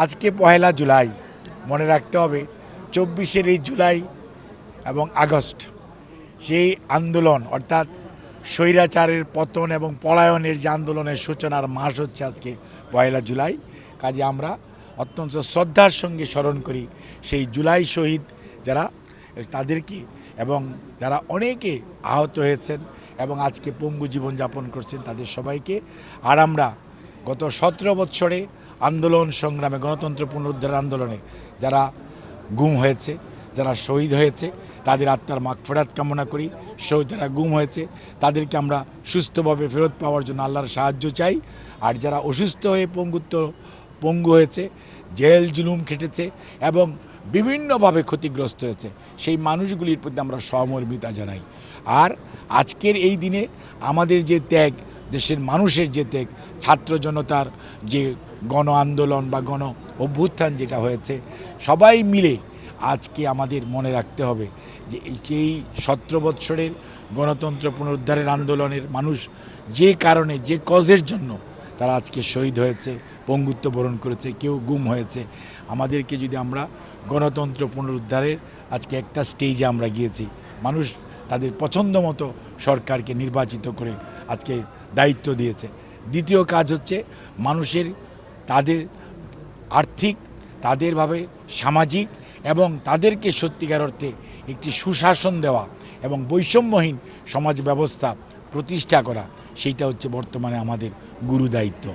আজকে পহেলা জুলাই, মনে রাখতে হবে 24 এই জুলাই এবং আগস্ট সেই আন্দোলন অর্থাৎ স্বৈরাচারের পতন এবং পলায়নের যে আন্দোলনের সূচনার মাস হচ্ছে আজকে পহেলা জুলাই। কাজে আমরা অত্যন্ত শ্রদ্ধার সঙ্গে স্মরণ করি সেই জুলাই শহীদ যারা তাদেরকে, এবং যারা অনেকে আহত হয়েছেন এবং আজকে পঙ্গু জীবনযাপন করছেন তাদের সবাইকে। আর আমরা গত 17 বৎসরে আন্দোলন সংগ্রামে, গণতন্ত্র পুনরুদ্ধার আন্দোলনে যারা গুম হয়েছে, যারা শহীদ হয়েছে, তাদের আত্মার মাগফিরাত কামনা করি। যারা গুম হয়েছে তাদেরকে আমরা সুস্থভাবে ফেরত পাওয়ার জন্য আল্লাহর সাহায্য চাই। আর যারা অসুস্থ হয়ে পঙ্গু হয়েছে, জেল জুলুম খেটেছে এবং বিভিন্নভাবে ক্ষতিগ্রস্ত হয়েছে, সেই মানুষগুলির প্রতি আমরা সহমর্মিতা জানাই। আর আজকের এই দিনে আমাদের যে ত্যাগ, দেশের মানুষের যে ত্যাগ, ছাত্র জনতার যে গণ আন্দোলন বা গণ অভ্যুত্থান যেটা হয়েছে, সবাই মিলে আজকে আমাদের মনে রাখতে হবে যে এই 17 বৎসরের গণতন্ত্র পুনরুদ্ধারের আন্দোলনের মানুষ যে কারণে, যে কজের জন্য তারা আজকে শহীদ হয়েছে, পঙ্গুত্ব বরণ করেছে, কেউ গুম হয়েছে। আমাদেরকে যদি আমরা গণতন্ত্র পুনরুদ্ধারের আজকে একটা স্টেজে আমরা গিয়েছি, মানুষ তাদের পছন্দ মতো সরকারকে নির্বাচিত করে আজকে দায়িত্ব দিয়েছে। দ্বিতীয় কাজ হচ্ছে মানুষের তাদের আর্থিক, তাদেরভাবে সামাজিক এবং তাদেরকে সত্যিকার অর্থে একটি সুশাসন দেওয়া এবং বৈষম্যহীন সমাজ ব্যবস্থা প্রতিষ্ঠা করা, সেইটা হচ্ছে বর্তমানে আমাদের গুরু দায়িত্ব।